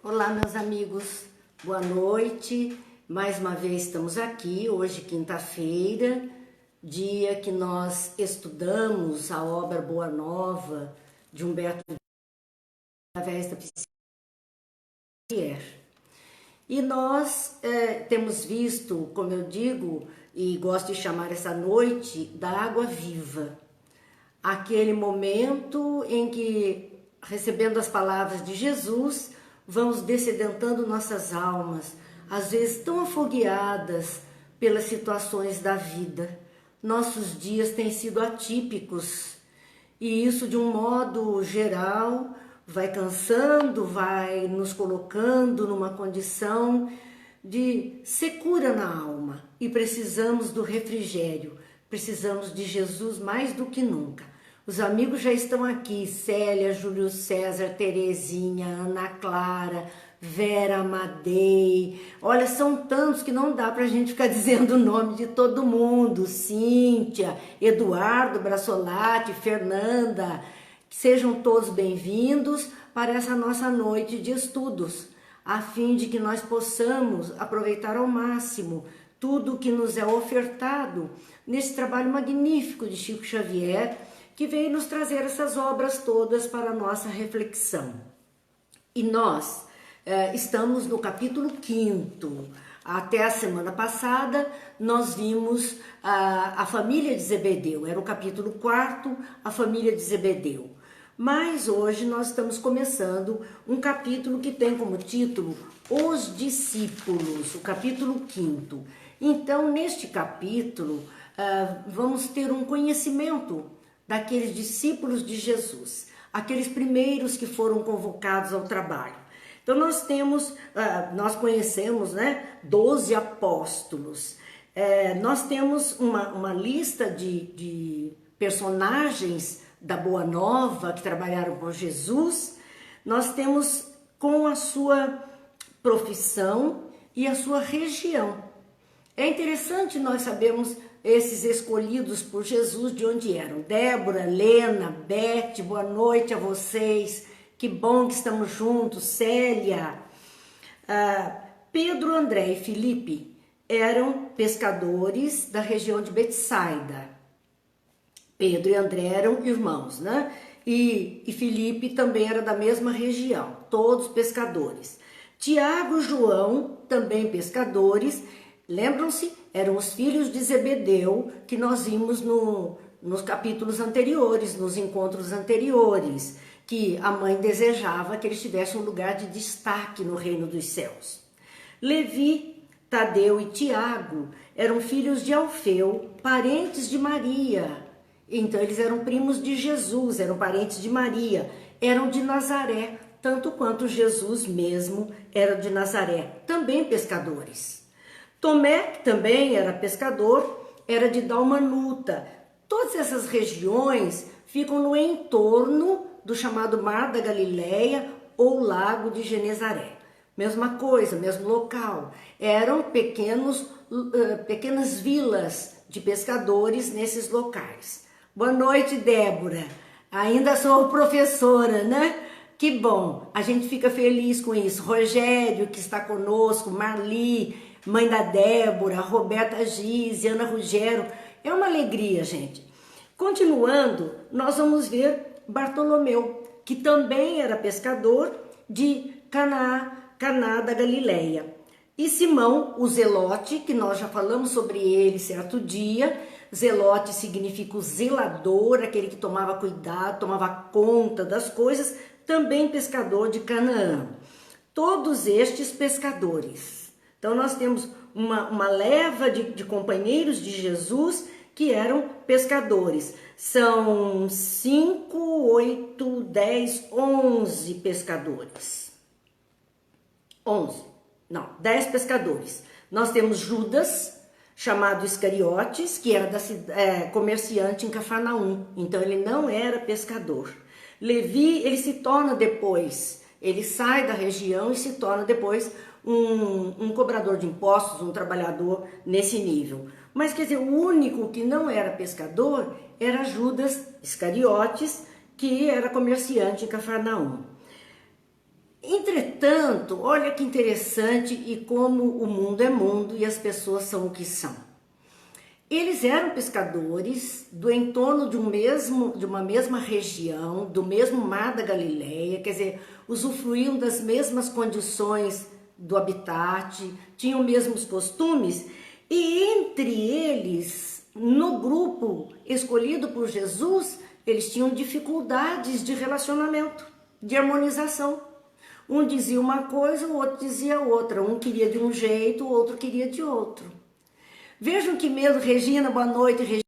Olá, meus amigos, boa noite. Mais uma vez estamos aqui, hoje quinta-feira, dia que nós estudamos a obra Boa Nova de Humberto através da psiquiatria. E nós temos visto, como eu digo, e gosto de chamar essa noite da água viva. Aquele momento em que, recebendo as palavras de Jesus, vamos dessedentando nossas almas, às vezes tão afogueadas pelas situações da vida. Nossos dias têm sido atípicos e isso, de um modo geral, vai cansando, vai nos colocando numa condição de secura na alma e precisamos do refrigério, precisamos de Jesus mais do que nunca. Os amigos já estão aqui, Célia, Júlio César, Terezinha, Ana Clara, Vera Amadei. Olha, são tantos que não dá pra gente ficar dizendo o nome de todo mundo. Cíntia, Eduardo Brassolati, Fernanda. Sejam todos bem-vindos para essa nossa noite de estudos, a fim de que nós possamos aproveitar ao máximo tudo que nos é ofertado nesse trabalho magnífico de Chico Xavier, que veio nos trazer essas obras todas para a nossa reflexão. E nós estamos no capítulo 5º. Até a semana passada nós vimos a família de Zebedeu, era o capítulo 4º, a família de Zebedeu. Mas hoje nós estamos começando um capítulo que tem como título Os Discípulos, o capítulo 5º. Então, neste capítulo, vamos ter um conhecimento daqueles discípulos de Jesus, aqueles primeiros que foram convocados ao trabalho. Então nós conhecemos, 12 apóstolos. Nós temos uma lista de personagens da Boa Nova que trabalharam com Jesus. Nós temos com a sua profissão e a sua região. É interessante nós sabermos esses escolhidos por Jesus, de onde eram. Débora, Lena, Beth, boa noite a vocês, que bom que estamos juntos. Célia, Pedro, André e Filipe eram pescadores da região de Betsaida. Pedro e André eram irmãos, E Filipe também era da mesma região, todos pescadores. Tiago e João, também pescadores. Lembram-se? Eram os filhos de Zebedeu que nós vimos nos capítulos anteriores, nos encontros anteriores, que a mãe desejava que eles tivessem um lugar de destaque no reino dos céus. Levi, Tadeu e Tiago eram filhos de Alfeu, parentes de Maria. Então eles eram primos de Jesus, eram parentes de Maria, eram de Nazaré, tanto quanto Jesus mesmo era de Nazaré, também pescadores. Tomé, que também era pescador, era de Dalmanuta. Todas essas regiões ficam no entorno do chamado Mar da Galileia ou Lago de Genezaré. Mesma coisa, mesmo local. Eram pequenas vilas de pescadores nesses locais. Boa noite, Débora. Ainda sou professora, Que bom, a gente fica feliz com isso. Rogério, que está conosco, Marli, mãe da Débora, Roberta Gize, Ana Ruggiero. É uma alegria, gente. Continuando, nós vamos ver Bartolomeu, que também era pescador de Caná da Galileia. E Simão, o Zelote, que nós já falamos sobre ele certo dia. Zelote significa o zelador, aquele que tomava cuidado, tomava conta das coisas, também pescador de Canaã. Todos estes pescadores. Então nós temos uma leva de companheiros de Jesus que eram pescadores. São 5, 8, 10, 11 pescadores. 10 pescadores. Nós temos Judas, chamado Iscariotes, que era comerciante em Cafarnaum. Então ele não era pescador. Levi, ele se torna depois, ele sai da região e se torna depois um cobrador de impostos, um trabalhador nesse nível. Mas quer dizer, o único que não era pescador era Judas Iscariotes, que era comerciante em Cafarnaum. Entretanto, entanto, olha que interessante e como o mundo é mundo e as pessoas são o que são. Eles eram pescadores do entorno de uma mesma região, do mesmo mar da Galileia, quer dizer, usufruíam das mesmas condições do habitat, tinham os mesmos costumes, e entre eles, no grupo escolhido por Jesus, eles tinham dificuldades de relacionamento, de harmonização. Um dizia uma coisa, o outro dizia outra, um queria de um jeito, o outro queria de outro. Vejam que mesmo, Regina, boa noite, Regina,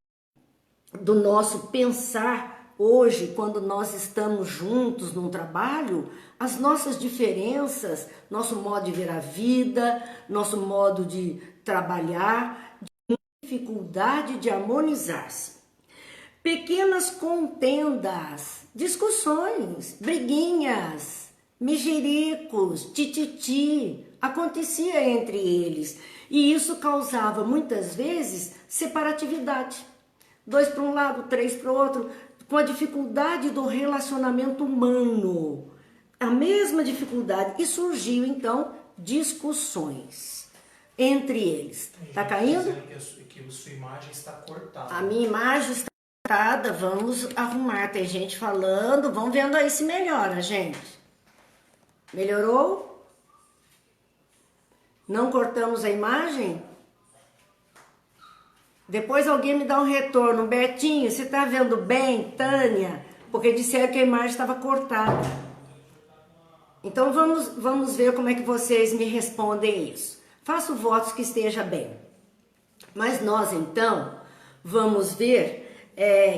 do nosso pensar hoje, quando nós estamos juntos num trabalho, as nossas diferenças, nosso modo de ver a vida, nosso modo de trabalhar, dificuldade de harmonizar-se. Pequenas contendas, discussões, briguinhas, mexericos, tititi, acontecia entre eles. E isso causava, muitas vezes, separatividade. 2 para um lado, 3 para o outro, com a dificuldade do relacionamento humano. A mesma dificuldade. E surgiu, então, discussões entre eles. Está caindo? Que a sua imagem está cortada. A minha imagem está cortada, vamos arrumar. Tem gente falando, vamos vendo aí se melhora, gente. Melhorou? Não cortamos a imagem? Depois alguém me dá um retorno. Betinho, você está vendo bem? Tânia? Porque disseram que a imagem estava cortada. Então vamos ver como é que vocês me respondem isso. Faço votos que esteja bem. Mas nós então vamos ver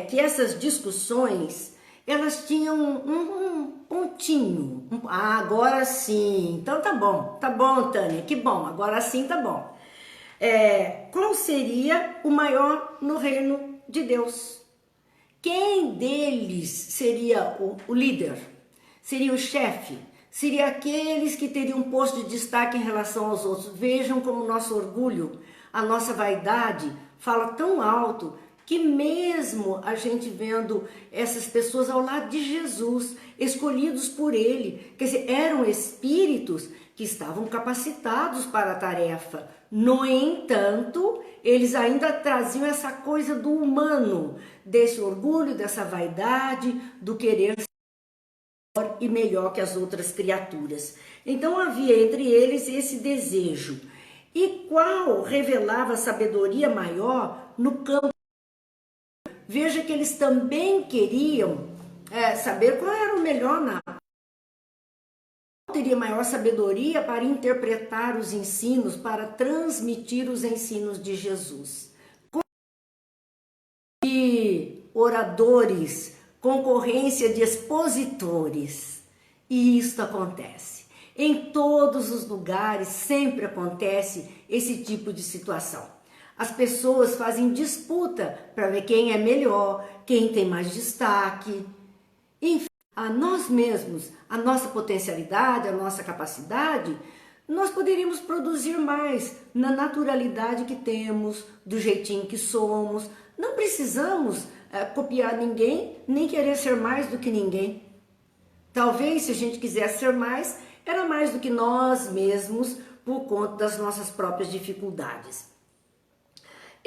que essas discussões, elas tinham um pontinho. Agora sim. Então tá bom, Tânia, que bom, agora sim tá bom. Qual seria o maior no reino de Deus? Quem deles seria o líder? Seria o chefe? Seria aqueles que teriam um posto de destaque em relação aos outros? Vejam como o nosso orgulho, a nossa vaidade fala tão alto que mesmo a gente vendo essas pessoas ao lado de Jesus, escolhidos por ele, quer dizer, eram espíritos que estavam capacitados para a tarefa. No entanto, eles ainda traziam essa coisa do humano, desse orgulho, dessa vaidade, do querer ser maior e melhor que as outras criaturas. Então havia entre eles esse desejo. E qual revelava a sabedoria maior no campo? Veja que eles também queriam saber qual era o melhor na teria maior sabedoria para interpretar os ensinos, para transmitir os ensinos de Jesus. De oradores, concorrência de expositores. E isto acontece. Em todos os lugares sempre acontece esse tipo de situação. As pessoas fazem disputa para ver quem é melhor, quem tem mais destaque. Enfim, a nós mesmos, a nossa potencialidade, a nossa capacidade, nós poderíamos produzir mais na naturalidade que temos, do jeitinho que somos. Não precisamos copiar ninguém, nem querer ser mais do que ninguém. Talvez, se a gente quisesse ser mais, era mais do que nós mesmos, por conta das nossas próprias dificuldades.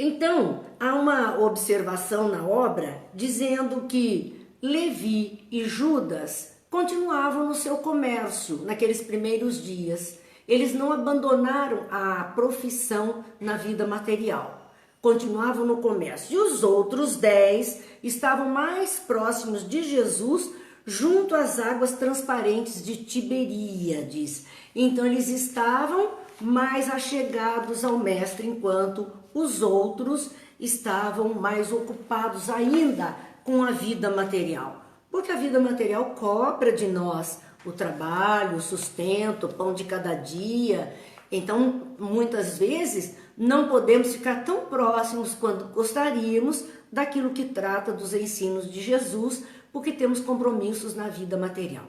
Então, há uma observação na obra dizendo que Levi e Judas continuavam no seu comércio naqueles primeiros dias. Eles não abandonaram a profissão na vida material, continuavam no comércio. E os outros 10 estavam mais próximos de Jesus, junto às águas transparentes de Tiberíades. Então eles estavam mais achegados ao mestre, enquanto os outros estavam mais ocupados ainda com a vida material. Porque a vida material cobra de nós o trabalho, o sustento, o pão de cada dia. Então, muitas vezes, não podemos ficar tão próximos quanto gostaríamos daquilo que trata dos ensinos de Jesus, porque temos compromissos na vida material.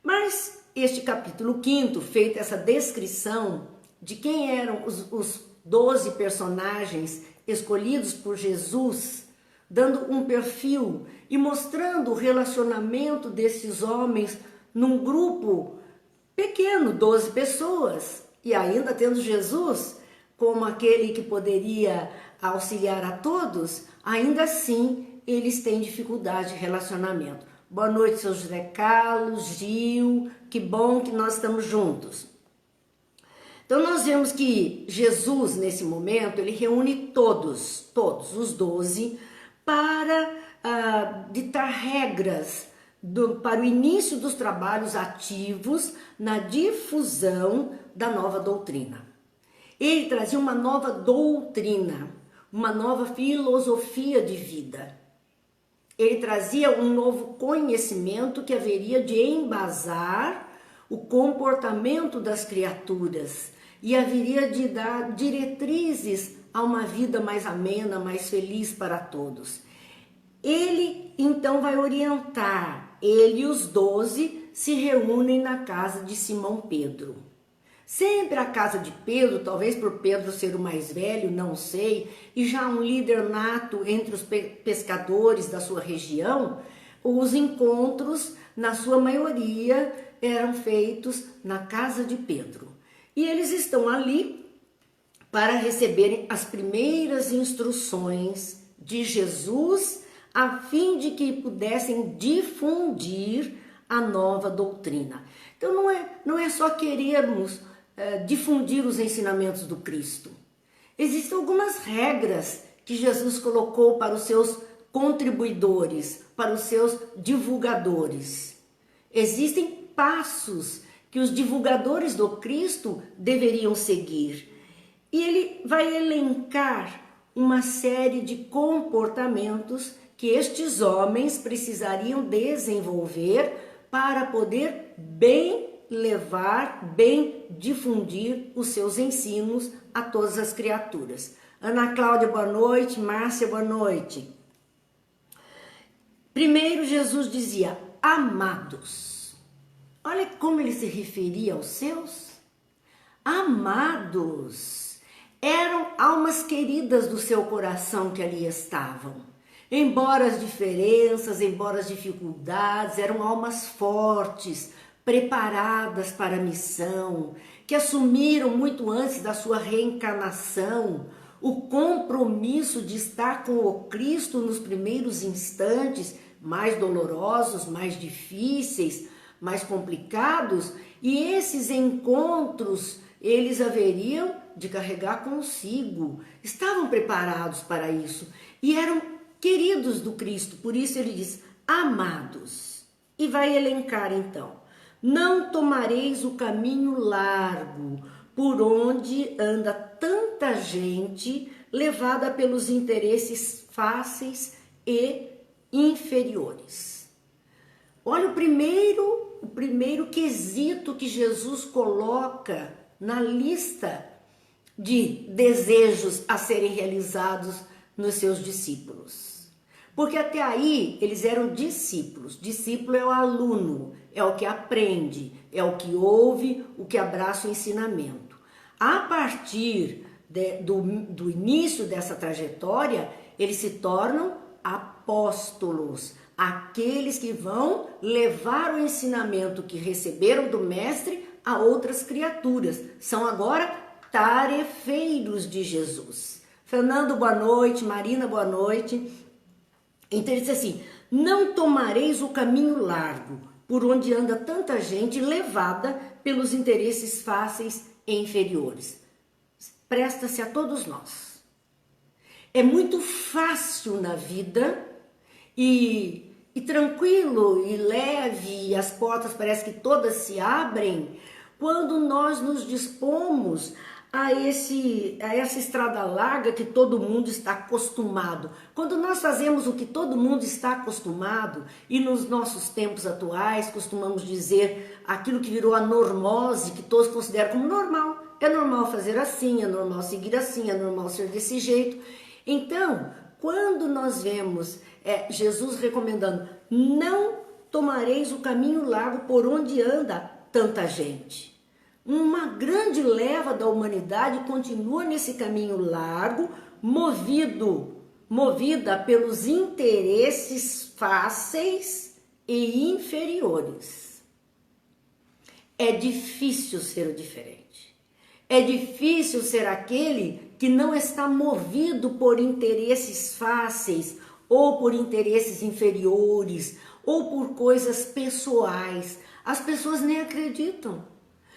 Mas este capítulo 5, feita essa descrição de quem eram os 12 personagens escolhidos por Jesus, dando um perfil e mostrando o relacionamento desses homens num grupo pequeno, pequeno, 12 pessoas, e ainda tendo Jesus como aquele que poderia auxiliar a todos, ainda assim eles têm dificuldade de relacionamento. Boa noite, seu José Carlos, Gil, que bom que nós estamos juntos. Então nós vemos que Jesus, nesse momento, ele reúne todos os 12, para ditar regras para o início dos trabalhos ativos na difusão da nova doutrina. Ele trazia uma nova doutrina, uma nova filosofia de vida. Ele trazia um novo conhecimento que haveria de embasar o comportamento das criaturas e haveria de dar diretrizes a uma vida mais amena, mais feliz para todos. Ele então vai orientar, ele e os 12 se reúnem na casa de Simão Pedro. Sempre a casa de Pedro, talvez por Pedro ser o mais velho, não sei, e já um líder nato entre os pescadores da sua região, os encontros, na sua maioria, eram feitos na casa de Pedro. E eles estão ali para receberem as primeiras instruções de Jesus, a fim de que pudessem difundir a nova doutrina. Então não é só querermos difundir os ensinamentos do Cristo. Existem algumas regras que Jesus colocou para os seus contribuidores, para os seus divulgadores. Existem passos que os divulgadores do Cristo deveriam seguir. E ele vai elencar uma série de comportamentos que estes homens precisariam desenvolver para poder bem difundir os seus ensinos a todas as criaturas. Ana Cláudia, boa noite. Márcia, boa noite. Primeiro, Jesus dizia, amados. Olha como ele se referia aos seus. Amados. Eram almas queridas do seu coração que ali estavam. Embora as diferenças, embora as dificuldades, eram almas fortes, preparadas para a missão, que assumiram muito antes da sua reencarnação o compromisso de estar com o Cristo nos primeiros instantes, mais dolorosos, mais difíceis, mais complicados, e esses encontros eles haveriam de carregar consigo, estavam preparados para isso e eram queridos do Cristo, por isso ele diz, amados, e vai elencar então, não tomareis o caminho largo, por onde anda tanta gente, levada pelos interesses fáceis e inferiores. Olha o primeiro quesito que Jesus coloca na lista de desejos a serem realizados nos seus discípulos. Porque até aí eles eram discípulos. Discípulo é o aluno, é o que aprende, é o que ouve, o que abraça o ensinamento. A partir do início dessa trajetória, eles se tornam apóstolos, aqueles que vão levar o ensinamento que receberam do mestre a outras criaturas. São agora tarefeiros de Jesus. Fernando, boa noite. Marina, boa noite. Então ele diz assim, não tomareis o caminho largo, por onde anda tanta gente levada pelos interesses fáceis e inferiores. Presta-se a todos nós. É muito fácil na vida e tranquilo e leve, e as portas parece que todas se abrem quando nós nos dispomos a essa estrada larga que todo mundo está acostumado. Quando nós fazemos o que todo mundo está acostumado, e nos nossos tempos atuais costumamos dizer aquilo que virou a normose, que todos consideram como normal. É normal fazer assim, é normal seguir assim, é normal ser desse jeito. Então, quando nós vemos Jesus recomendando, não tomareis o caminho largo por onde anda tanta gente. Uma grande leva da humanidade continua nesse caminho largo, movida pelos interesses fáceis e inferiores. É difícil ser o diferente. É difícil ser aquele que não está movido por interesses fáceis, ou por interesses inferiores, ou por coisas pessoais. As pessoas nem acreditam.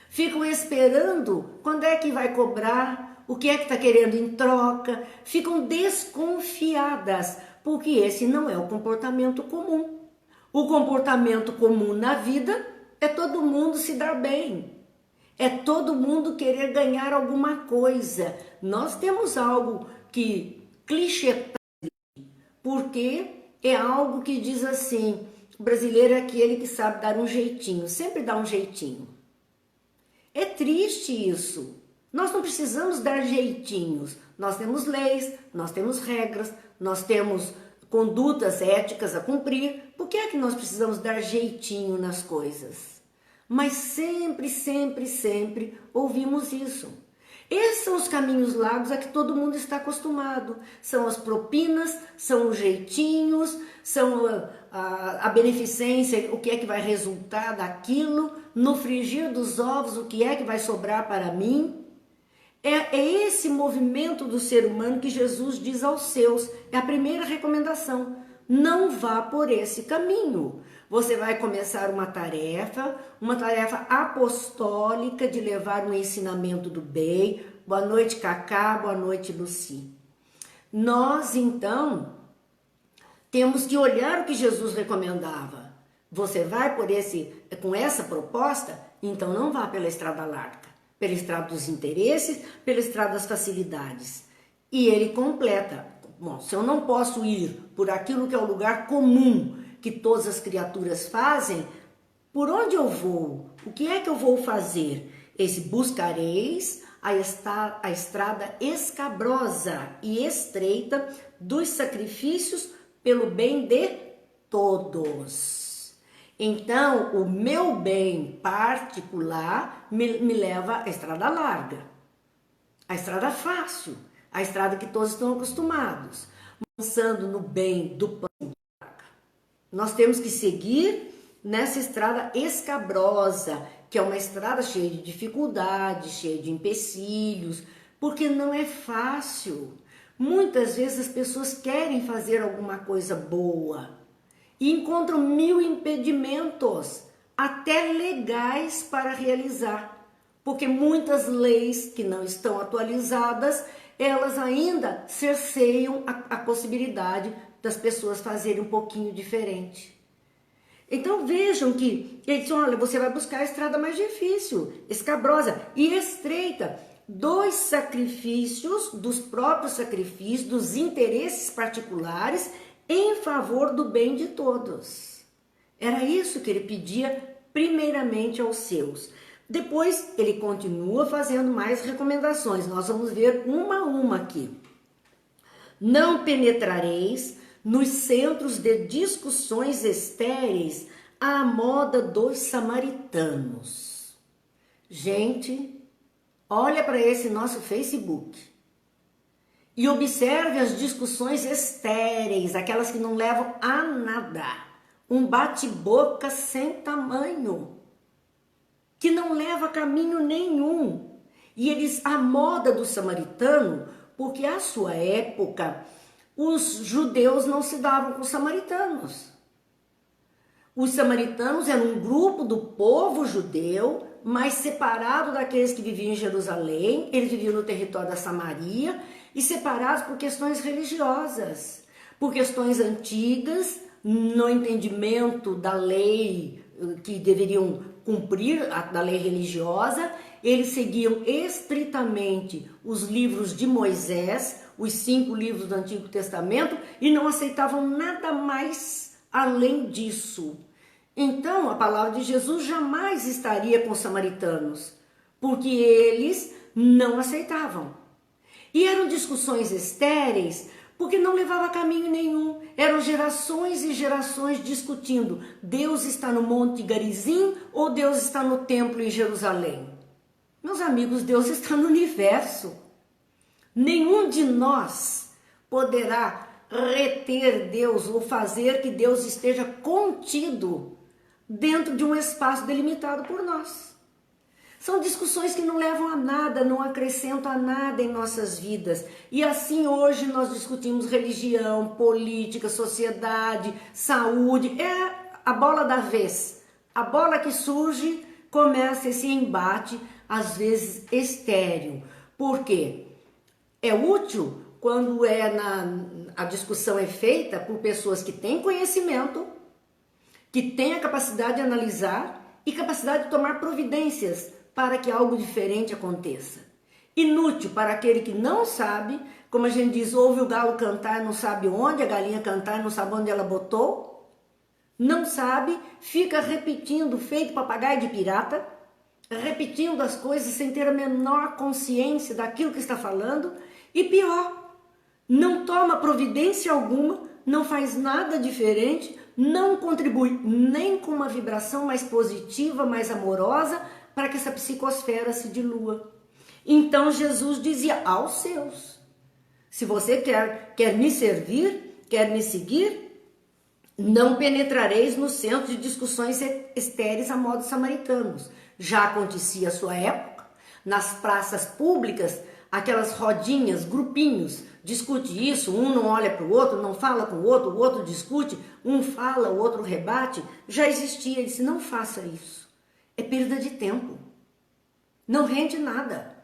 Ficam esperando quando é que vai cobrar, o que é que está querendo em troca. Ficam desconfiadas, porque esse não é o comportamento comum. O comportamento comum na vida é todo mundo se dar bem. É todo mundo querer ganhar alguma coisa. Nós temos algo que clichê, porque é algo que diz assim, o brasileiro é aquele que sabe dar um jeitinho, sempre dá um jeitinho. É triste isso. Nós não precisamos dar jeitinhos. Nós temos leis, nós temos regras, nós temos condutas éticas a cumprir. Por que é que nós precisamos dar jeitinho nas coisas? Mas sempre, sempre, sempre ouvimos isso. Esses são os caminhos largos a que todo mundo está acostumado. São as propinas, são os jeitinhos, são a beneficência, o que é que vai resultar daquilo, no frigir dos ovos, o que é que vai sobrar para mim. É esse movimento do ser humano que Jesus diz aos seus. É a primeira recomendação. Não vá por esse caminho. Você vai começar uma tarefa apostólica de levar um ensinamento do bem. Boa noite, Cacá, boa noite, Luci. Nós, então, temos que olhar o que Jesus recomendava. Você vai com essa proposta, então não vá pela estrada larga, pela estrada dos interesses, pela estrada das facilidades. E ele completa, bom, se eu não posso ir por aquilo que é o lugar comum que todas as criaturas fazem, por onde eu vou? O que é que eu vou fazer? Buscareis a estrada escabrosa e estreita dos sacrifícios pelo bem de todos. Então, o meu bem particular me leva à estrada larga, a estrada fácil, a estrada que todos estão acostumados, pensando no bem do pão. Nós temos que seguir nessa estrada escabrosa, que é uma estrada cheia de dificuldades, cheia de empecilhos, porque não é fácil. Muitas vezes as pessoas querem fazer alguma coisa boa e encontram 1000 impedimentos, até legais, para realizar, porque muitas leis que não estão atualizadas, elas ainda cerceiam a possibilidade das pessoas fazerem um pouquinho diferente. Então vejam que ele diz, olha, você vai buscar a estrada mais difícil, escabrosa e estreita, dos sacrifícios, dos próprios sacrifícios, dos interesses particulares em favor do bem de todos. Era isso que ele pedia primeiramente aos seus. Depois ele continua fazendo mais recomendações, nós vamos ver uma a uma aqui. Não penetrareis nos centros de discussões estéreis à moda dos samaritanos. Gente, olha para esse nosso Facebook e observe as discussões estéreis, aquelas que não levam a nada. Um bate-boca sem tamanho, que não leva a caminho nenhum. E a moda do samaritano, porque à sua época os judeus não se davam com os samaritanos. Os samaritanos eram um grupo do povo judeu, mas separado daqueles que viviam em Jerusalém. Eles viviam no território da Samaria e separados por questões religiosas, por questões antigas, no entendimento da lei que deveriam cumprir, da lei religiosa. Eles seguiam estritamente os livros de Moisés, os 5 livros do Antigo Testamento, e não aceitavam nada mais além disso. Então, a palavra de Jesus jamais estaria com os samaritanos, porque eles não aceitavam. E eram discussões estéreis, porque não levava a caminho nenhum. Eram gerações e gerações discutindo, Deus está no Monte Garizim ou Deus está no templo em Jerusalém? Meus amigos, Deus está no universo. Nenhum de nós poderá reter Deus ou fazer que Deus esteja contido dentro de um espaço delimitado por nós. São discussões que não levam a nada, não acrescentam a nada em nossas vidas. E assim hoje nós discutimos religião, política, sociedade, saúde. É a bola da vez. A bola que surge, começa esse embate, às vezes estéril. Por quê? É útil quando a discussão é feita por pessoas que têm conhecimento, que têm a capacidade de analisar e capacidade de tomar providências para que algo diferente aconteça. Inútil para aquele que não sabe, como a gente diz, ouve o galo cantar, não sabe onde, a galinha cantar, não sabe onde ela botou, não sabe, fica repetindo, feito papagaio de pirata, repetindo as coisas sem ter a menor consciência daquilo que está falando, e pior, não toma providência alguma, não faz nada diferente, não contribui nem com uma vibração mais positiva, mais amorosa, para que essa psicosfera se dilua. Então Jesus dizia aos seus: se você quer me servir, quer me seguir, não penetrareis no centro de discussões estéreis a modo samaritanos. Já acontecia à sua época, nas praças públicas, aquelas rodinhas, grupinhos, discute isso, um não olha para o outro, não fala com o outro discute, um fala, o outro rebate. Já existia, ele disse, não faça isso. É perda de tempo. Não rende nada.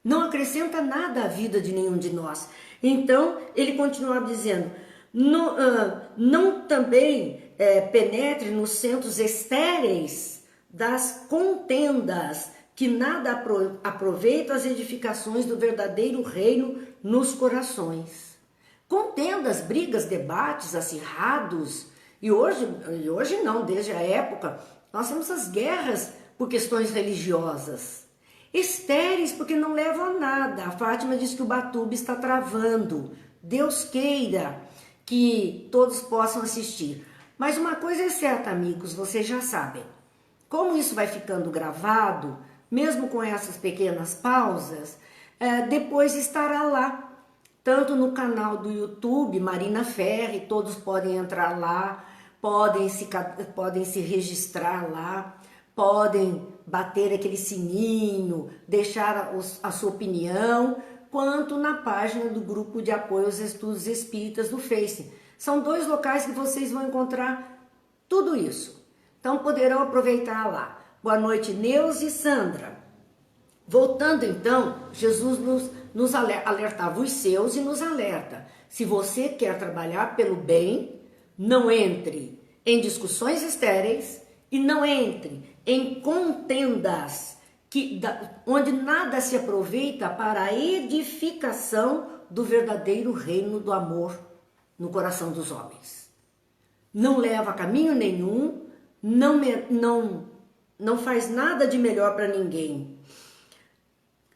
Não acrescenta nada à vida de nenhum de nós. Então, ele continuava dizendo, não também penetre nos centros estéreis das contendas, que nada aproveitam as edificações do verdadeiro reino nos corações. Contendas, brigas, debates acirrados, e hoje não, desde a época, nós temos as guerras por questões religiosas. Estéreis, porque não levam a nada. A Fátima diz que o Batuba está travando. Deus queira que todos possam assistir. Mas uma coisa é certa, amigos, vocês já sabem. Como isso vai ficando gravado, mesmo com essas pequenas pausas, depois estará lá. Tanto no canal do YouTube, Marina Ferri, todos podem entrar lá, podem se registrar lá, podem bater aquele sininho, deixar a sua opinião, quanto na página do Grupo de Apoio aos Estudos Espíritas do Face. São 2 locais que vocês vão encontrar tudo isso. Então poderão aproveitar lá. Boa noite, Neuza e Sandra. Voltando então, Jesus nos alertava os seus e nos alerta. Se você quer trabalhar pelo bem, não entre em discussões estéreis e não entre em contendas onde nada se aproveita para a edificação do verdadeiro reino do amor no coração dos homens. Não leva a caminho nenhum, não faz nada de melhor para ninguém.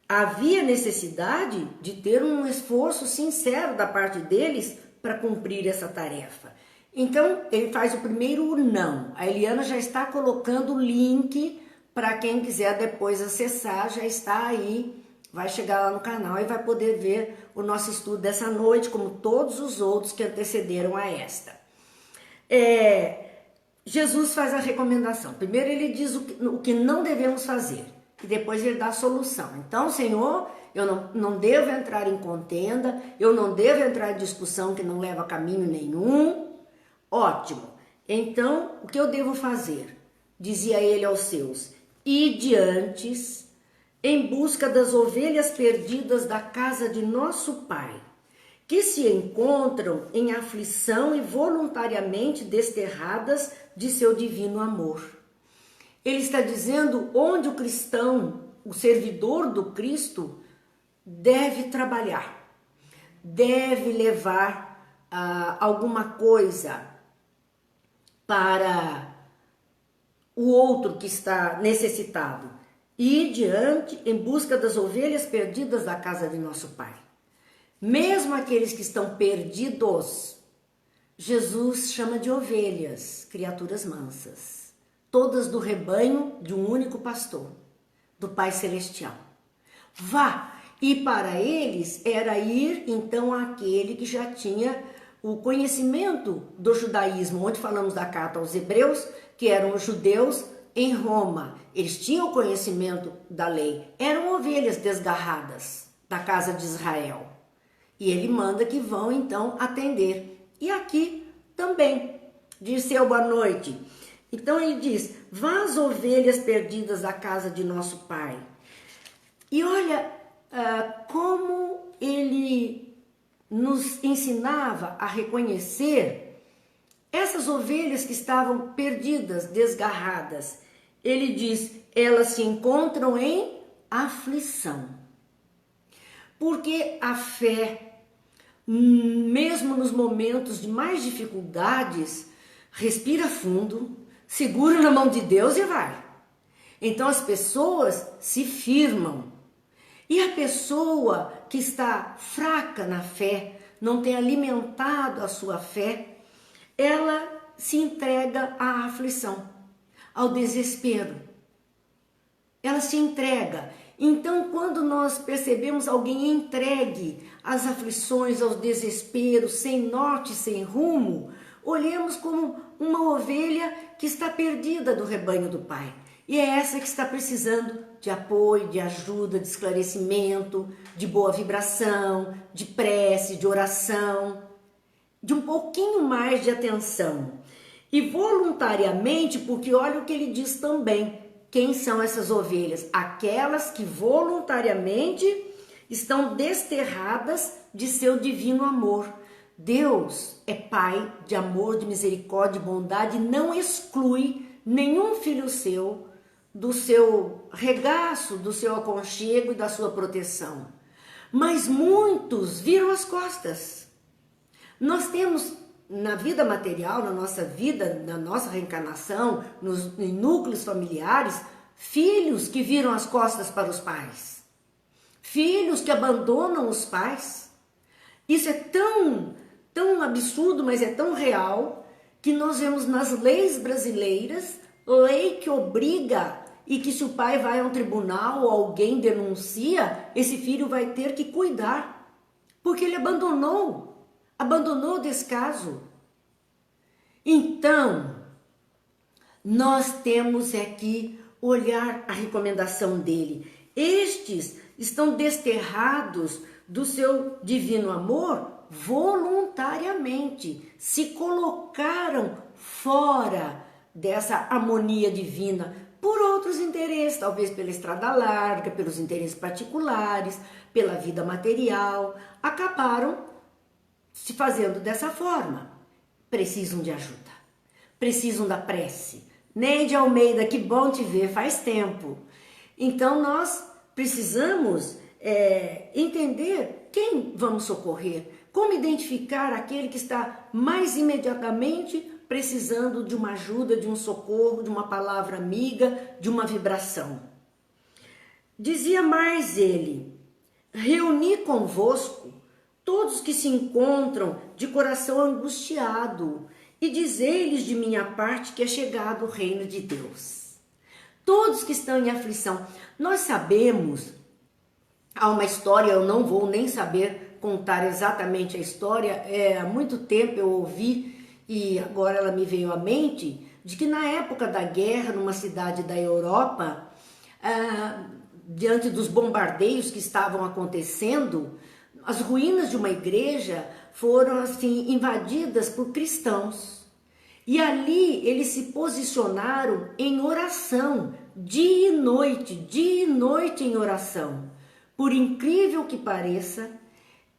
Havia necessidade de ter um esforço sincero da parte deles para cumprir essa tarefa. Então, ele faz o primeiro não. A Eliana já está colocando o link para quem quiser depois acessar, já está aí, vai chegar lá no canal e vai poder ver o nosso estudo dessa noite, como todos os outros que antecederam a esta. Jesus faz a recomendação. Primeiro ele diz o que não devemos fazer, e depois ele dá a solução. Então, Senhor, eu não devo entrar em contenda, eu não devo entrar em discussão que não leva a caminho nenhum. Ótimo. Então, o que eu devo fazer? Dizia ele aos seus: ide antes em busca das ovelhas perdidas da casa de nosso Pai, que se encontram em aflição e voluntariamente desterradas de seu divino amor. Ele está dizendo onde o cristão, o servidor do Cristo, deve trabalhar, deve levar alguma coisa para o outro que está necessitado. E diante em busca das ovelhas perdidas da casa de nosso Pai. Mesmo aqueles que estão perdidos, Jesus chama de ovelhas, criaturas mansas, todas do rebanho de um único pastor, do Pai Celestial. Vá! E para eles era ir então àquele que já tinha o conhecimento do judaísmo, onde falamos da carta aos Hebreus, que eram os judeus em Roma, eles tinham conhecimento da lei, eram ovelhas desgarradas da casa de Israel. E ele manda que vão então atender. E aqui também, disse eu, boa noite. Então ele diz, vá às ovelhas perdidas da casa de nosso pai. E olha como ele nos ensinava a reconhecer essas ovelhas que estavam perdidas, desgarradas. Ele diz, elas se encontram em aflição. Porque a fé, mesmo nos momentos de mais dificuldades, respira fundo, segura na mão de Deus e vai. Então as pessoas se firmam. E a pessoa que está fraca na fé, não tem alimentado a sua fé, ela se entrega à aflição, ao desespero. Ela se entrega. Então, quando nós percebemos alguém entregue às aflições, aos desesperos, sem norte, sem rumo, olhemos como uma ovelha que está perdida do rebanho do Pai. E é essa que está precisando de apoio, de ajuda, de esclarecimento, de boa vibração, de prece, de oração, de um pouquinho mais de atenção. E voluntariamente, porque olha o que ele diz também. Quem são essas ovelhas? Aquelas que voluntariamente estão desterradas de seu divino amor. Deus é Pai de amor, de misericórdia, de bondade, não exclui nenhum filho seu do seu regaço, do seu aconchego e da sua proteção. Mas muitos viram as costas. Nós temos na vida material, na nossa vida, na nossa reencarnação, em núcleos familiares, filhos que viram as costas para os pais. Filhos que abandonam os pais. Isso é tão absurdo, mas é tão real, que nós vemos nas leis brasileiras, lei que obriga e que se o pai vai a um tribunal ou alguém denuncia, esse filho vai ter que cuidar, porque ele abandonou o descaso. Então, nós temos aqui olhar a recomendação dele. Estes estão desterrados do seu divino amor voluntariamente, se colocaram fora dessa harmonia divina por outros interesses, talvez pela estrada larga, pelos interesses particulares, pela vida material, acabaram se fazendo dessa forma. Precisam de ajuda, precisam da prece. Neide Almeida, que bom te ver, faz tempo. Então nós precisamos entender quem vamos socorrer, como identificar aquele que está mais imediatamente precisando de uma ajuda, de um socorro, de uma palavra amiga, de uma vibração. Dizia mais ele, reuni convosco todos que se encontram de coração angustiado, e dizei-lhes de minha parte que é chegado o reino de Deus. Todos que estão em aflição. Nós sabemos, há uma história, eu não vou nem saber contar exatamente a história, há muito tempo eu ouvi, e agora ela me veio à mente, de que na época da guerra, numa cidade da Europa, diante dos bombardeios que estavam acontecendo, as ruínas de uma igreja foram assim invadidas por cristãos. E ali eles se posicionaram em oração, dia e noite em oração. Por incrível que pareça,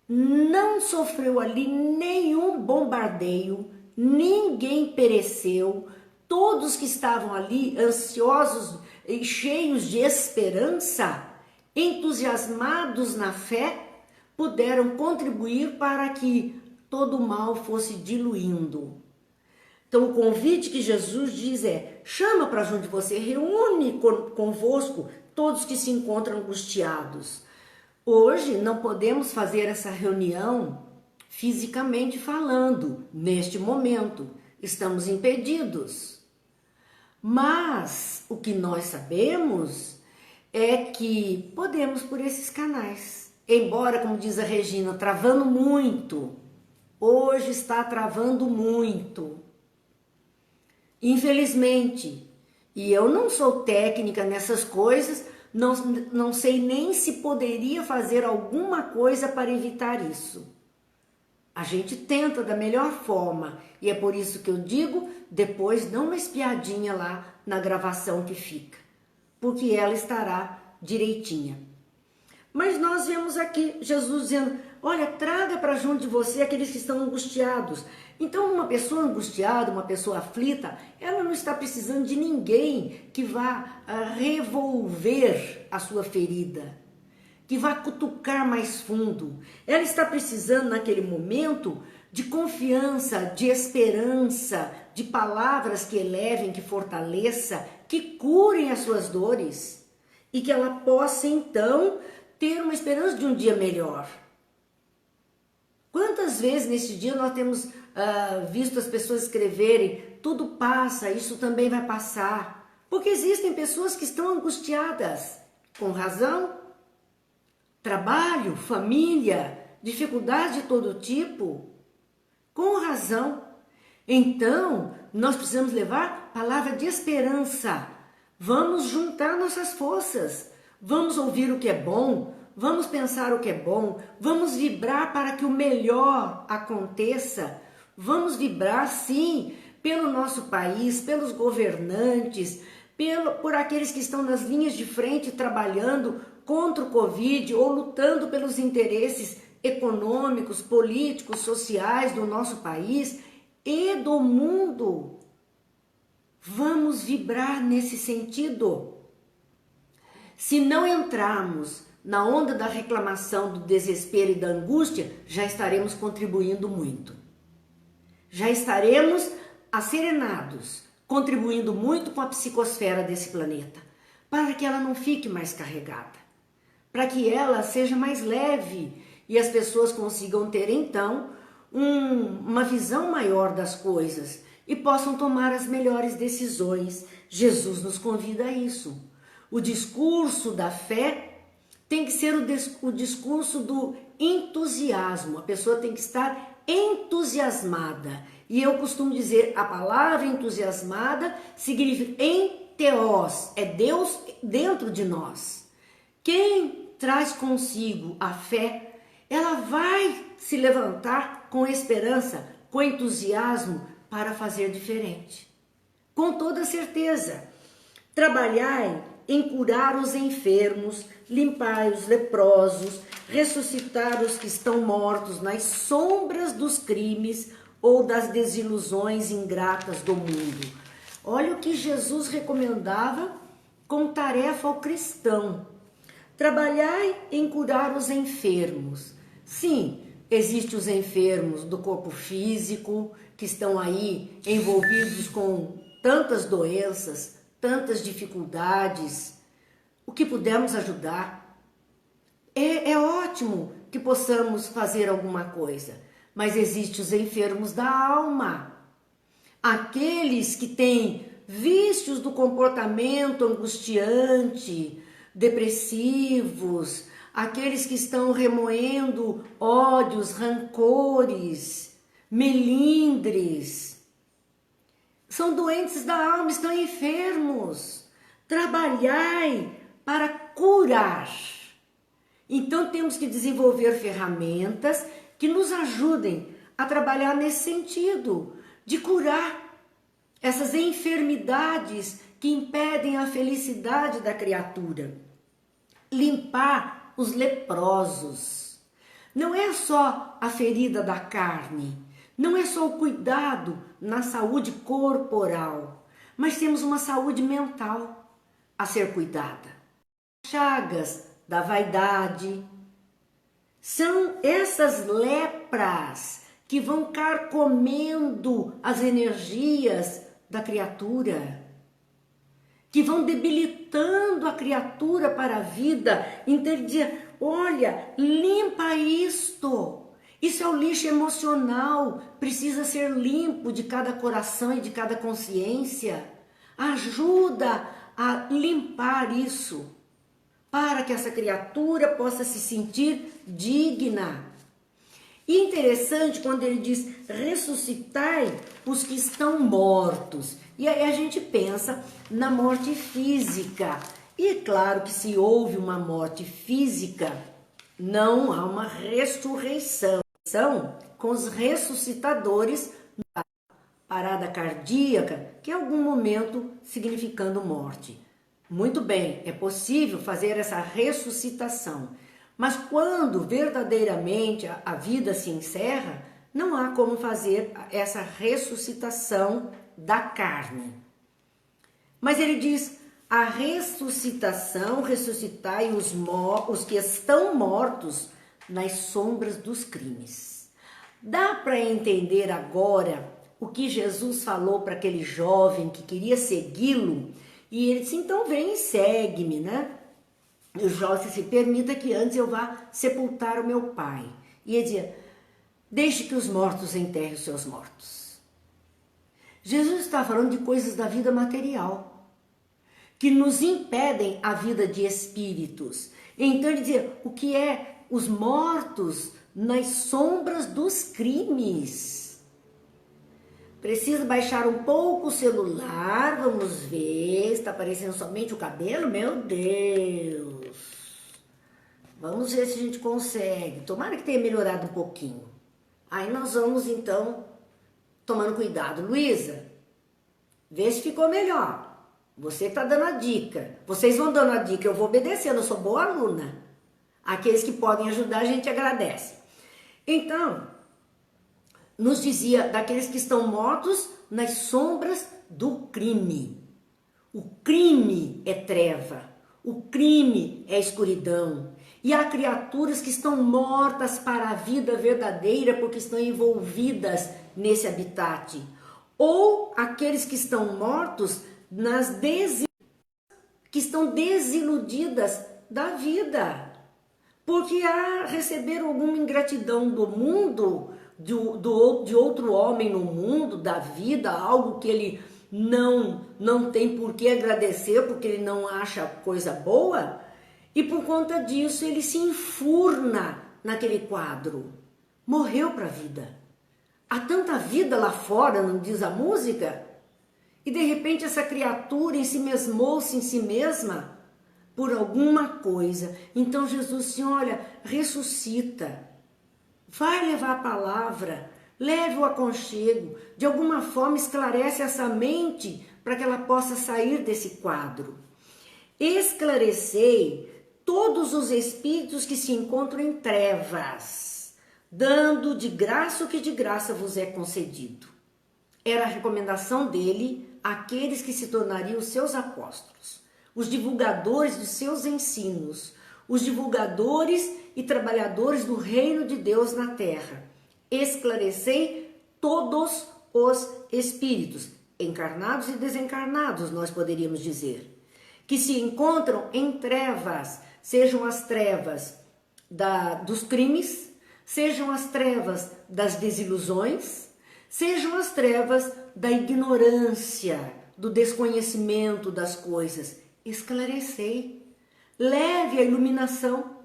não sofreu ali nenhum bombardeio, ninguém pereceu. Todos que estavam ali ansiosos e cheios de esperança, entusiasmados na fé, puderam contribuir para que todo o mal fosse diluindo. Então o convite que Jesus diz é, chama para junto de você, reúne convosco todos que se encontram angustiados. Hoje não podemos fazer essa reunião fisicamente falando, neste momento, estamos impedidos. Mas o que nós sabemos é que podemos por esses canais. Embora, como diz a Regina, travando muito, hoje está travando muito. Infelizmente, E eu não sou técnica nessas coisas, não sei nem se poderia fazer alguma coisa para evitar isso. A gente tenta da melhor forma, e é por isso que eu digo, depois dá uma espiadinha lá na gravação que fica, porque ela estará direitinha. Mas nós vemos aqui Jesus dizendo, olha, traga para junto de você aqueles que estão angustiados. Então uma pessoa angustiada, uma pessoa aflita, ela não está precisando de ninguém que vá revolver a sua ferida, que vá cutucar mais fundo. Ela está precisando naquele momento de confiança, de esperança, de palavras que elevem, que fortaleça, que curem as suas dores e que ela possa então ter uma esperança de um dia melhor. Quantas vezes nesse dia nós temos visto as pessoas escreverem, tudo passa, isso também vai passar. Porque existem pessoas que estão angustiadas, com razão. Trabalho, família, dificuldades de todo tipo, com razão. Então, nós precisamos levar palavra de esperança. Vamos juntar nossas forças. Vamos ouvir o que é bom, vamos pensar o que é bom, vamos vibrar para que o melhor aconteça. Vamos vibrar, sim, pelo nosso país, pelos governantes, por aqueles que estão nas linhas de frente trabalhando contra o Covid ou lutando pelos interesses econômicos, políticos, sociais do nosso país e do mundo. Vamos vibrar nesse sentido. Se não entrarmos na onda da reclamação, do desespero e da angústia, já estaremos contribuindo muito. Já estaremos asserenados, contribuindo muito com a psicosfera desse planeta, para que ela não fique mais carregada, para que ela seja mais leve e as pessoas consigam ter então uma visão maior das coisas e possam tomar as melhores decisões. Jesus nos convida a isso. O discurso da fé tem que ser o discurso do entusiasmo. A pessoa tem que estar entusiasmada. E eu costumo dizer, a palavra entusiasmada significa enteos, é Deus dentro de nós. Quem traz consigo a fé, ela vai se levantar com esperança, com entusiasmo para fazer diferente. Com toda certeza. Trabalhai em curar os enfermos, limpar os leprosos, ressuscitar os que estão mortos nas sombras dos crimes ou das desilusões ingratas do mundo. Olha o que Jesus recomendava como tarefa ao cristão. Trabalhai em curar os enfermos. Sim, existem os enfermos do corpo físico, que estão aí envolvidos com tantas doenças, tantas dificuldades. O que pudermos ajudar. É ótimo que possamos fazer alguma coisa, mas existem os enfermos da alma. Aqueles que têm vícios do comportamento angustiante, depressivos, aqueles que estão remoendo ódios, rancores, melindres. São doentes da alma, estão enfermos. Trabalhai para curar. Então temos que desenvolver ferramentas que nos ajudem a trabalhar nesse sentido, de curar essas enfermidades que impedem a felicidade da criatura. Limpar os leprosos. Não é só a ferida da carne, não é só o cuidado na saúde corporal, mas temos uma saúde mental a ser cuidada. Chagas da vaidade. São essas lepras que vão carcomendo as energias da criatura, que vão debilitando a criatura para a vida. Então ele diz, olha, limpa isto. Isso é o lixo emocional, precisa ser limpo de cada coração e de cada consciência. Ajuda a limpar isso, para que essa criatura possa se sentir digna. E interessante quando ele diz, ressuscitai os que estão mortos. E aí a gente pensa na morte física. E é claro que se houve uma morte física, não há uma ressurreição. São com os ressuscitadores da parada cardíaca, que é algum momento significando morte. Muito bem, é possível fazer essa ressuscitação. Mas quando verdadeiramente a vida se encerra, não há como fazer essa ressuscitação da carne. Mas ele diz, a ressuscitação, ressuscitai os que estão mortos nas sombras dos crimes. Dá para entender agora o que Jesus falou para aquele jovem que queria segui-lo? E ele disse, então vem e segue-me, né? E o jovem disse, permita que antes eu vá sepultar o meu pai. E ele dizia, deixe que os mortos enterrem os seus mortos. Jesus está falando de coisas da vida material, que nos impedem a vida de espíritos. Então ele dizia, o que é os mortos nas sombras dos crimes? Precisa baixar um pouco o celular, vamos ver, está aparecendo somente o cabelo? Meu Deus! Vamos ver se a gente consegue. Tomara que tenha melhorado um pouquinho. Aí nós vamos então tomando cuidado. Luísa, vê se ficou melhor. Você que está dando a dica. Vocês vão dando a dica, eu vou obedecendo, eu sou boa aluna. Aqueles que podem ajudar, a gente agradece. Então, nos dizia daqueles que estão mortos nas sombras do crime. O crime é treva, o crime é escuridão. E há criaturas que estão mortas para a vida verdadeira porque estão envolvidas nesse habitat. Ou aqueles que estão mortos que estão desiludidas da vida. Porque receberam alguma ingratidão do mundo, de outro homem no mundo, da vida, algo que ele não tem por que agradecer, porque ele não acha coisa boa, e por conta disso ele se enfurna naquele quadro. Morreu para a vida. Há tanta vida lá fora, não diz a música? E de repente essa criatura ensimesmou-se em si mesma por alguma coisa. Então Jesus disse, olha, ressuscita. Vai levar a palavra, leve o aconchego, de alguma forma esclarece essa mente para que ela possa sair desse quadro. Esclarecei todos os espíritos que se encontram em trevas, dando de graça o que de graça vos é concedido. Era a recomendação dele àqueles que se tornariam seus apóstolos, os divulgadores dos seus ensinos, os divulgadores e trabalhadores do reino de Deus na terra. Esclarecei todos os espíritos, encarnados e desencarnados, nós poderíamos dizer, que se encontram em trevas, sejam as trevas dos crimes, sejam as trevas das desilusões, sejam as trevas da ignorância, do desconhecimento das coisas. Esclarecei, leve a iluminação,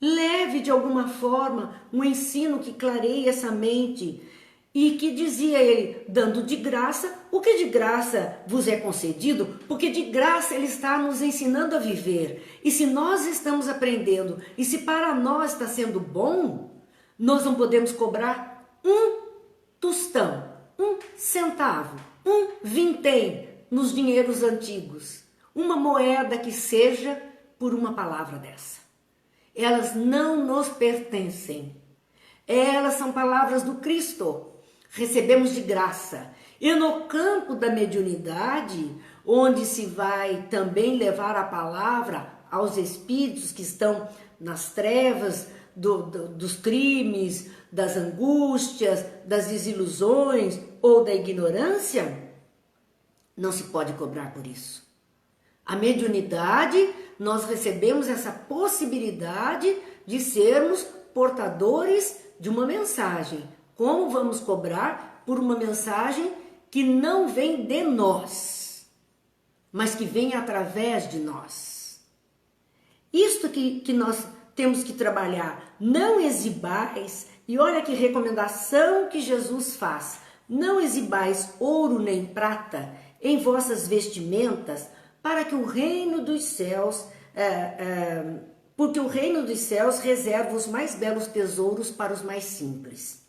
leve de alguma forma um ensino que clareie essa mente e que dizia ele, dando de graça, o que de graça vos é concedido, porque de graça ele está nos ensinando a viver. E se nós estamos aprendendo, e se para nós está sendo bom, nós não podemos cobrar um tostão, um centavo, um vintém nos dinheiros antigos, uma moeda que seja por uma palavra dessa. Elas não nos pertencem. Elas são palavras do Cristo. Recebemos de graça. E no campo da mediunidade, onde se vai também levar a palavra aos espíritos que estão nas trevas dos crimes, das angústias, das desilusões ou da ignorância, não se pode cobrar por isso. A mediunidade, nós recebemos essa possibilidade de sermos portadores de uma mensagem. Como vamos cobrar por uma mensagem que não vem de nós, mas que vem através de nós? Isto que nós temos que trabalhar. Não exibais, e olha que recomendação que Jesus faz, não exibais ouro nem prata em vossas vestimentas, para que o reino dos céus, porque o reino dos céus reserva os mais belos tesouros para os mais simples.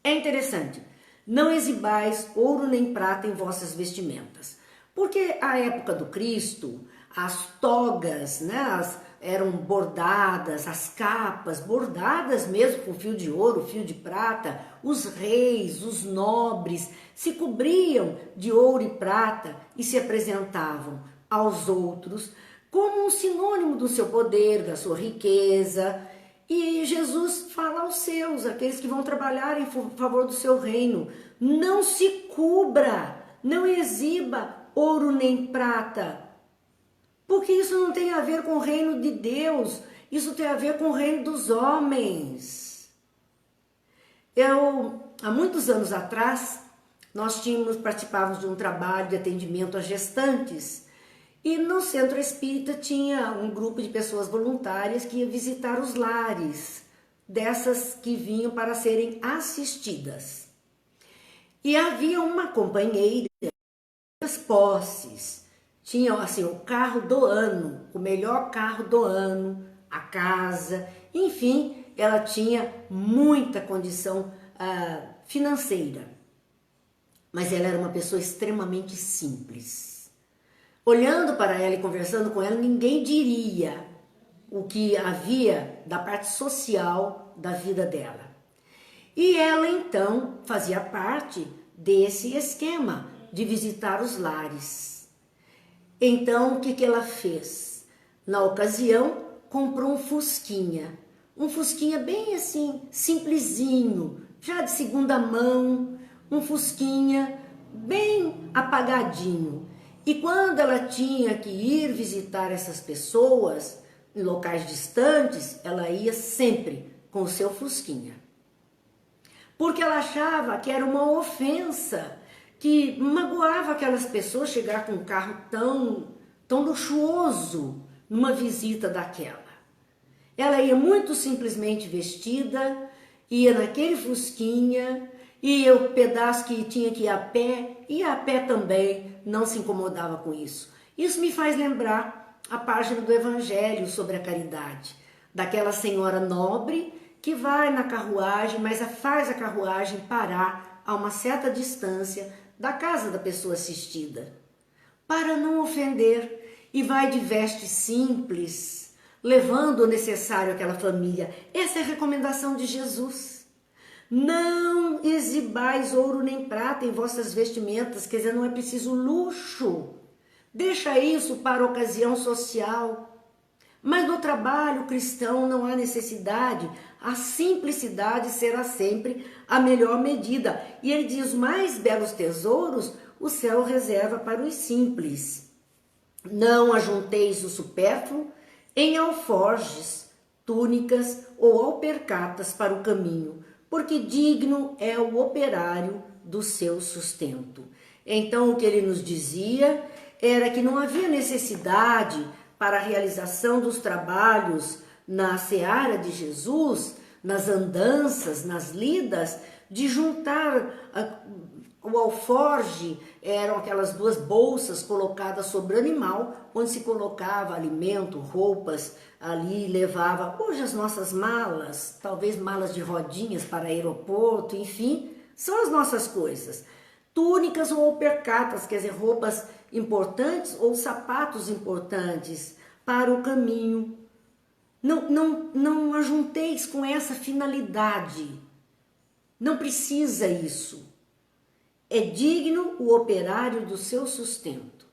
É interessante, não exibais ouro nem prata em vossas vestimentas, porque a época do Cristo, as togas, né, eram bordadas, as capas bordadas mesmo com fio de ouro, fio de prata, os reis, os nobres se cobriam de ouro e prata e se apresentavam aos outros como um sinônimo do seu poder, da sua riqueza. E Jesus fala aos seus, aqueles que vão trabalhar em favor do seu reino, não se cubra, não exiba ouro nem prata, porque isso não tem a ver com o reino de Deus, isso tem a ver com o reino dos homens. Há muitos anos atrás, nós participávamos de um trabalho de atendimento a gestantes, e no centro espírita tinha um grupo de pessoas voluntárias que ia visitar os lares dessas que vinham para serem assistidas. E havia uma companheira, das posses, tinha assim o carro do ano, o melhor carro do ano, a casa, enfim, ela tinha muita condição financeira, mas ela era uma pessoa extremamente simples. Olhando para ela e conversando com ela, ninguém diria o que havia da parte social da vida dela. E ela então fazia parte desse esquema de visitar os lares. Então o que ela fez? Na ocasião, comprou um fusquinha bem assim, simplesinho, já de segunda mão, um fusquinha bem apagadinho. E quando ela tinha que ir visitar essas pessoas em locais distantes, ela ia sempre com o seu fusquinha. Porque ela achava que era uma ofensa, que magoava aquelas pessoas chegar com um carro tão luxuoso numa visita daquela. Ela ia muito simplesmente vestida, ia naquele fusquinha, e o pedaço que tinha que ir a pé, ia a pé também, não se incomodava com isso. Isso me faz lembrar a página do Evangelho sobre a caridade, daquela senhora nobre que vai na carruagem, mas faz a carruagem parar a uma certa distância da casa da pessoa assistida, para não ofender, e vai de veste simples, levando o necessário àquela família. Essa é a recomendação de Jesus. Não exibais ouro nem prata em vossas vestimentas, quer dizer, não é preciso luxo. Deixa isso para a ocasião social. Mas no trabalho cristão não há necessidade, a simplicidade será sempre a melhor medida. E ele diz, mais belos tesouros o céu reserva para os simples. Não ajunteis o supérfluo em alforjes, túnicas ou alpercatas para o caminho, porque digno é o operário do seu sustento. Então o que ele nos dizia era que não havia necessidade para a realização dos trabalhos na seara de Jesus, nas andanças, nas lidas, de juntar o alforge, eram aquelas duas bolsas colocadas sobre o animal, onde se colocava alimento, roupas, ali levava, hoje as nossas malas, talvez malas de rodinhas para aeroporto, enfim, são as nossas coisas. Túnicas ou alpercatas, quer dizer, roupas importantes ou sapatos importantes para o caminho. Não ajunteis com essa finalidade. Não precisa isso. É digno o operário do seu sustento.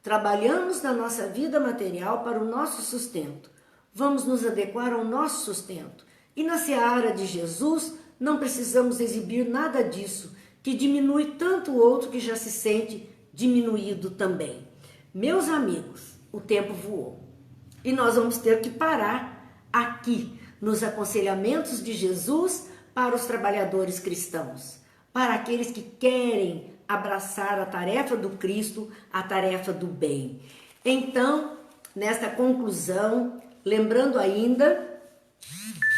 Trabalhamos na nossa vida material para o nosso sustento. Vamos nos adequar ao nosso sustento. E na seara de Jesus, não precisamos exibir nada disso, que diminui tanto o outro que já se sente diminuído também. Meus amigos, o tempo voou. E nós vamos ter que parar aqui, nos aconselhamentos de Jesus para os trabalhadores cristãos, para aqueles que querem abraçar a tarefa do Cristo, a tarefa do bem. Então, nesta conclusão, lembrando ainda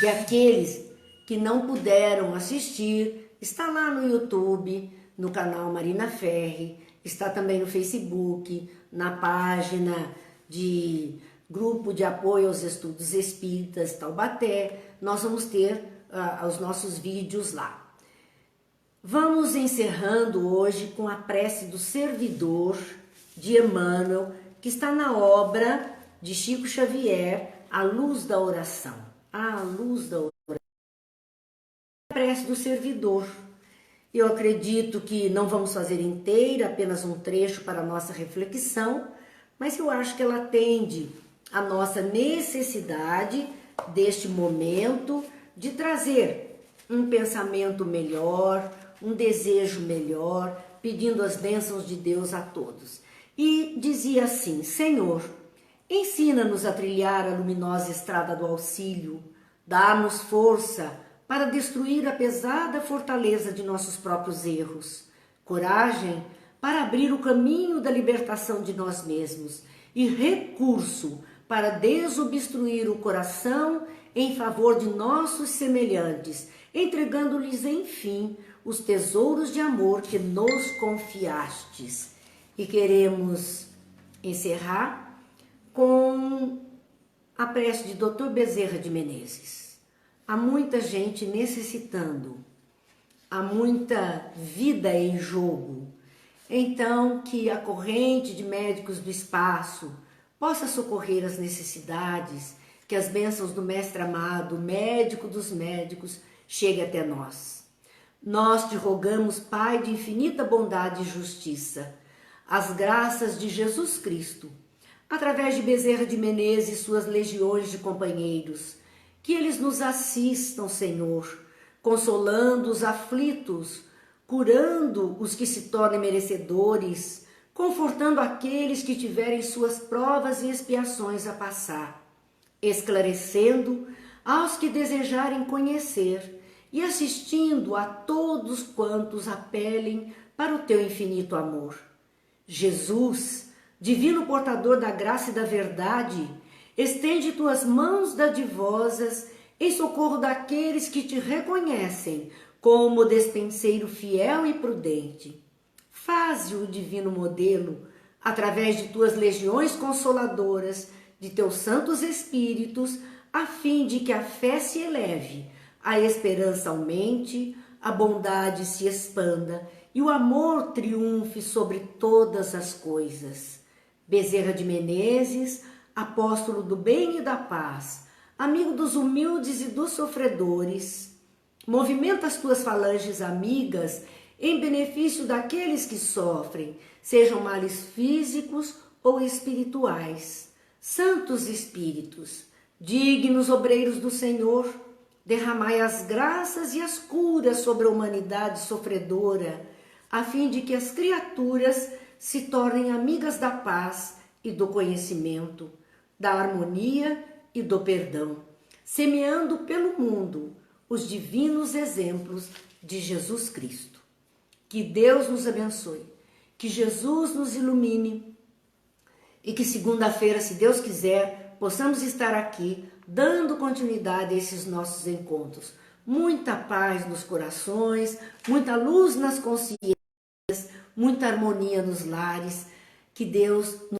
que aqueles que não puderam assistir, está lá no YouTube, no canal Marina Ferri, está também no Facebook, na página de Grupo de Apoio aos Estudos Espíritas Taubaté. Nós vamos ter os nossos vídeos lá. Vamos encerrando hoje com a prece do servidor de Emmanuel, que está na obra de Chico Xavier, A Luz da Oração. A Luz da Oração. A prece do servidor. Eu acredito que não vamos fazer inteira, apenas um trecho para a nossa reflexão, mas eu acho que ela atende a nossa necessidade deste momento de trazer um pensamento melhor, um desejo melhor, pedindo as bênçãos de Deus a todos. E dizia assim: Senhor, ensina-nos a trilhar a luminosa estrada do auxílio, dá-nos força para destruir a pesada fortaleza de nossos próprios erros, coragem para abrir o caminho da libertação de nós mesmos e recurso para desobstruir o coração em favor de nossos semelhantes, entregando-lhes, enfim, os tesouros de amor que nos confiastes. E queremos encerrar com a prece de Dr. Bezerra de Menezes. Há muita gente necessitando, há muita vida em jogo. Então, que a corrente de médicos do espaço possa socorrer as necessidades, que as bênçãos do Mestre amado, médico dos médicos, cheguem até nós. Nós te rogamos, Pai de infinita bondade e justiça, as graças de Jesus Cristo, através de Bezerra de Menezes e suas legiões de companheiros, que eles nos assistam, Senhor, consolando os aflitos, curando os que se tornem merecedores, confortando aqueles que tiverem suas provas e expiações a passar, esclarecendo aos que desejarem conhecer e assistindo a todos quantos apelem para o teu infinito amor. Jesus, divino portador da graça e da verdade, estende tuas mãos dadivosas em socorro daqueles que te reconhecem como despenseiro fiel e prudente. Faze o divino modelo, através de tuas legiões consoladoras, de teus santos espíritos, a fim de que a fé se eleve, a esperança aumente, a bondade se expanda e o amor triunfe sobre todas as coisas. Bezerra de Menezes, apóstolo do bem e da paz, amigo dos humildes e dos sofredores, movimenta as tuas falanges amigas em benefício daqueles que sofrem, sejam males físicos ou espirituais. Santos Espíritos, dignos obreiros do Senhor, derramai as graças e as curas sobre a humanidade sofredora, a fim de que as criaturas se tornem amigas da paz e do conhecimento, da harmonia e do perdão, semeando pelo mundo os divinos exemplos de Jesus Cristo. Que Deus nos abençoe, que Jesus nos ilumine e que segunda-feira, se Deus quiser, possamos estar aqui dando continuidade a esses nossos encontros. Muita paz nos corações, muita luz nas consciências, muita harmonia nos lares. Que Deus